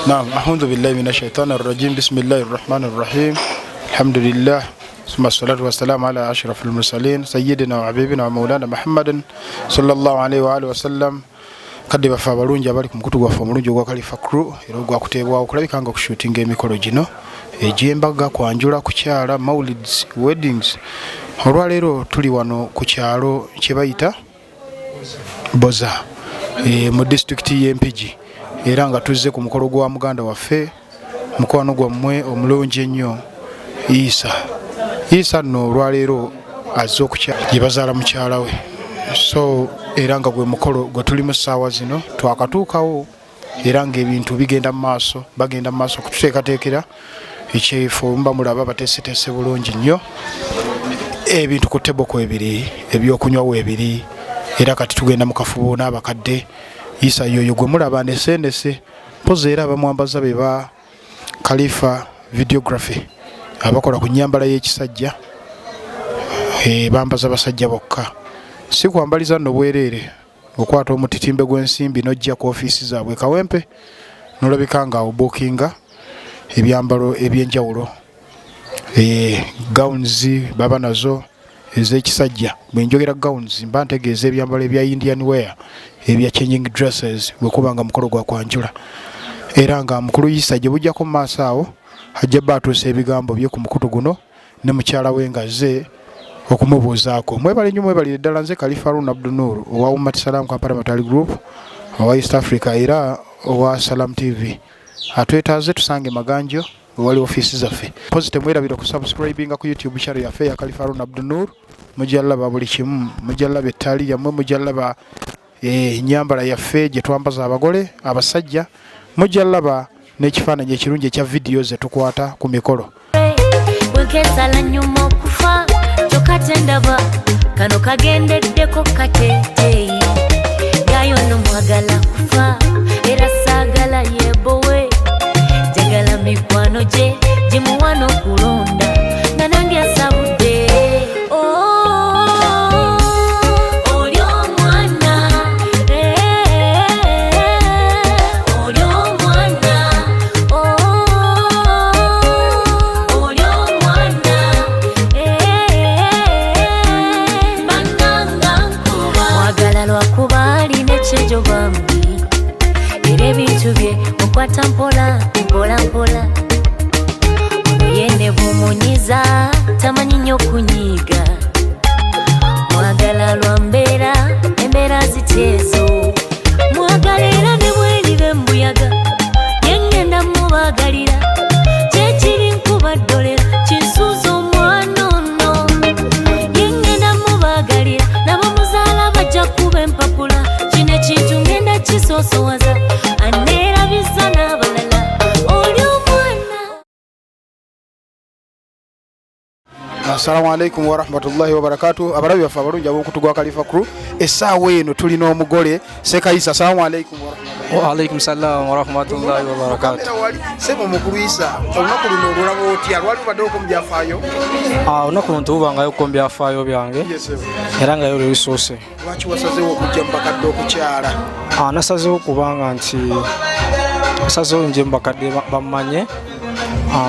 نعم أعوذ بالله من الشيطان الرجيم بسم الله الرحمن الرحيم الحمد لله ثم الصلاة والسلام على أشرف المرسلين سيدنا وحبيبنا ومولانا محمد صلى الله عليه وآله وسلم kadde bafa abalungi abali ku mukutu gwaffe omulungi ogwa Khalifa Crew era ogwakuteebwawo okulabika nga okushutinga emikolo gino egy'embaga kwanjula ku kyala maulids weddings. Olwaleero tuli wano ku kyalo kye bayita Boza mu disitulikiti y'Empigi era nga tuzze ku mukolo gwa muganda waffe mukwano gwammwe omulungi ennyo Isa nno olwaleero azze okukyala gye bazaala mukyala we. So era nga gwe mukolo gwe tuli mu ssaawa zino twakatuukawo era ng'ebintu bigenda mu maaso bagenda mu maaso kututeekateekera ekyefo mba mulaba bateeseteese bulungi nnyo ebintu ku teboko ebiri ebyokunywawo ebiri era kati tugenda mu kafubo n'abakadde Isa yoyo gwe mulaba nesendese mpozi era abamwambaza be ba Khalifa videography abakola ku nnyambala y'ekisajja bambaza basajja bokka si kwambaliza nno bwereere okwata omutitimbe gw'ensimbi n'ojja ku ofiisi zaabwe kawempe n'olabika nga obuukinga ebyambalo eby'enjawulo gowns baba nazo ez'ekisajja bwe njogera gowns mba ntegeeza ebyambalo ebya Indian wear ebya changing dresses bwe kuba nga mukolo gwa kwanjula era nga mukulu Isa gye bujjako mu maaso awo ajja baatuusa ebigambo bye ku mukutu guno ne mukyala we ngazze okumubuuzaako. Mwebale nnyo mwebalire ddala nze Khalifa Haruna Abdul Nur owa Ummat Salam Kampala Matali Group owa East Africa era owa Salam TV atwetaaze tusange maganjo wali ofiisi zaffe pozite mwerabira kusubscribinga ku YouTube channel yaffe ya Khalifa Haruna Abdul Nur mujallaba buli kimu mujallaba ettali yammwe mujallaba ennyambala yaffe gye twambaza abagole abasajja mujallaba n'ekifaananyi ekirungi ekya vidiyo ze tukwata ku mikolo. Katendaba kano kagendeddeko kateteyi gayo no mwagala kufa era saagala yebowe jagala mikwano gye gimuwano kulonda nga nange asabudde oli omwana oli omwana oli omwana mwagala lwakuba alina ekyejo bambi era ebintu bye mukwata mpola mpola mpola yende bumunyiza tamanyi nnyo kunyiiga mwagala lwa mbeera embeera zityezo mwagala era ne bweriba embuyaga yengenda mubagalira kyekiri nkubaddolera kinsuuza omwana ono yengenda mubagalira nabo muzaala bajja kuba empapula kino ekintu ngenda kisoosowaza aneerabiza n'abalala oli omwana. Assalamu alaikum wa rahmatullahi wa barakatuh. Abarabi baffe abalungi ab'omukutu gwa Khalifa Crew essaawa eno tulina omugole Seka Isa. Assalamu alaikum wa rahmatullahi. Wa alaikum salam wa rahmatullahi wa barakatuh. Sebo mukulu Isa olunaku luno olulaba otya lwali lubaddeko mu byafaayo? Olunaku luno tububangayo ku byafaayo byange era nga yo lwebisoose. Lwaki wasazeewo okujja mu bakadde okukyala? Nasazeewo kubanga nti nasazeewo nje mu bakadde bammanye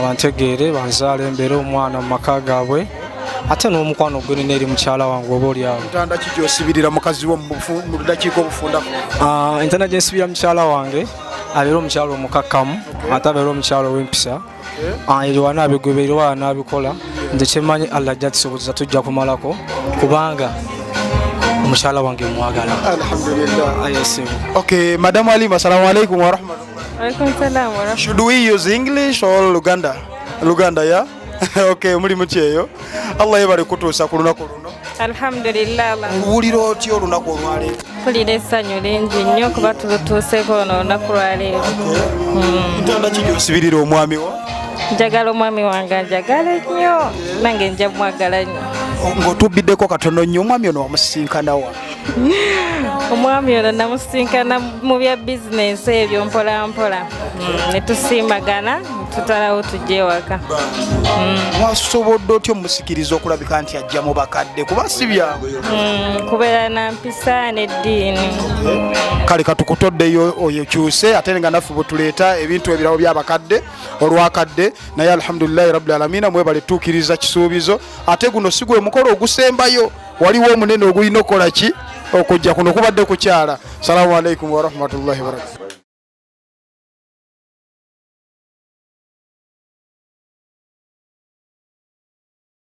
bantegeere banzaala embeere omwana mu maka gaabwe ate n'omukwano gwe nina eri mukyala wange oba oli awo. Ntanda ki gy'osibirira mukazi wo mu ddakiika obufundako? Entanda gye nsibira mukyala wange abeera omukyala omukakkamu ate abeera omukyala ow'empisa eriwa naabigweba eriwa naabikola nze kyemmanyi Allah ajja tusobozesa tujja kumalako kubanga omukyala wange mwagala. Alhamdulillah. Okay, Madam Halima, assalamu alaikum wa rahmatullahi. Alaikum salam wa rahmatullahi. Should we use English or Luganda? Luganda, yeah? Okay, muli mukyeyo. Allah yebale kutuusa ku lunaku luno. Alhamdulillah. Owulira otya olunaku olwaleero? Mpulira essanyu lingi nnyo kuba tulutuuseeko ono olunaku lwaleero. Ntanda ki gy'osibirira omwami wo? Njagala omwami wange njagala nnyo nange nja mwagala nnyo. Ng'otubbiddeko katono nnyo omwami ono wamusisinkana wa? Omwami ono namusisinkana mu bya bizinensi ebyo mpola mpola ne tusiimagana tutalawo tujje waka. Mwasobodde otyo musikiriza okulabika nti ajja mu bakadde kuba si byangu. Kubeera na mpisa n'eddiini. Kale katukutoddeyo oyo kyuse ate nga naffe bwe tuleeta ebintu ebirawo by'abakadde olwakadde naye alhamdulillahi rabbil alamina mwebale tuukiriza kisuubizo ate guno si gwe mukolo ogusembayo waliwo omunene ogulina okukola ki okujja kuno kubadde kukyala. Salaamu alaikum wa rahmatullahi wa barakatuh.